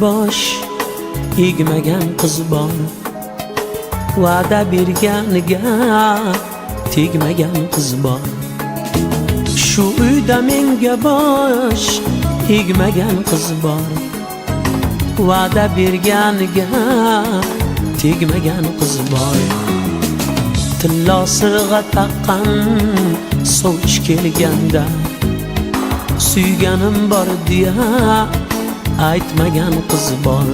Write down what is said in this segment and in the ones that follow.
bosh egmagan qiz bor, va'da berganiga tegmagan qiz bor. Shu uyda menga bosh egmagan qiz bor, va'da berganiga tegmagan qiz bor. Tillo sirg'a taqqan sovch kelganda, suyganim bor deya aytmagan qiz bor.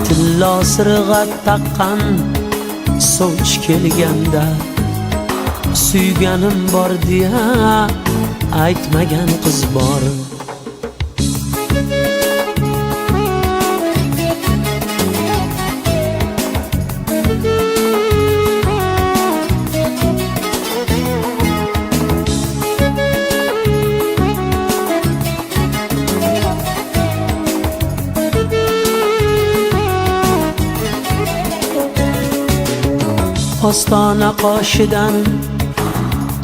Tillo sirg'a taqqan sovch kelganda, suyganim bor deya aytmagan qiz bor. Ostona qoshidan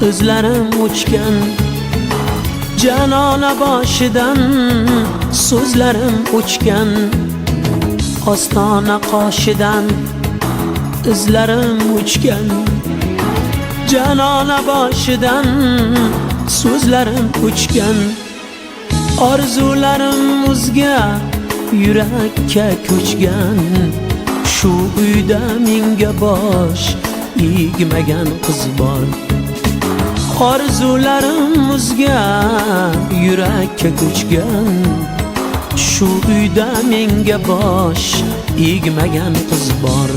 o'zlarim o'chgan, janona boshidan so'zlarim o'chgan. Ostona qoshidan o'zlarim o'chgan, janona boshidan so'zlarim o'chgan. Orzularim o'zga yurakka ko'chgan, shu uyda menga bosh egmagan qiz bor. Orzularim o'zga yurakka ko'chgan, shu uyda menga bosh egmagan qiz bor.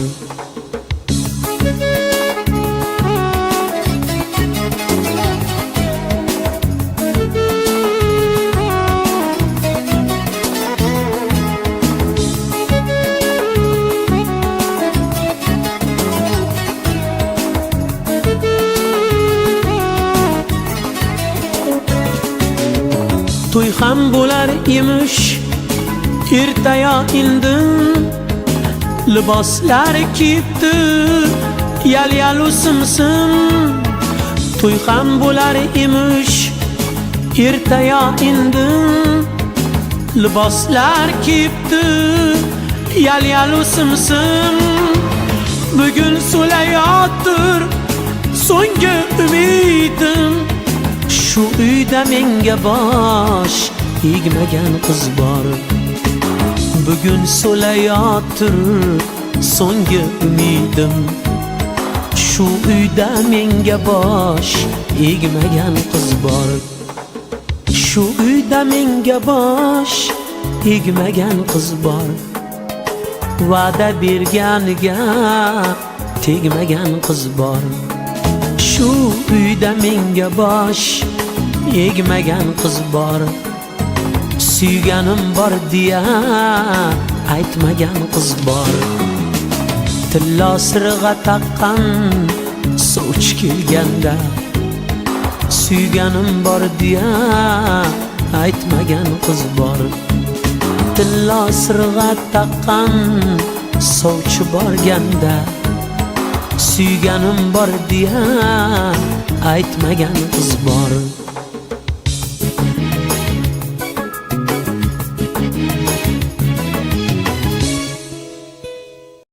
To'y ham bo'lar emish ertaya indin, liboslar kiyibdi yal-yalu simsim. To'y ham bo'lar emish ertaya indin, liboslar kiyibdi yal-yalu simsim. Bugun so'layotir so'nggi umidim, shu uyda menga bosh egmagan qiz bor. Bugun so'layotir so'nggi umidim, shu uyda menga bosh egmagan qiz bor. Shu uyda menga bosh egmagan qiz bor, va'da berganiga tegmagan qiz bor. Shu uyda menga bosh egmagan qiz bor, suyganim bor deya aytmagan qiz bor. Tillo sirg'a taqqan sovch kelganda, suyganim bor deya aytmagan qiz bor. Tillo sirg'a taqqan sovch borganda, suyganim bor deya aytmagan qiz bor.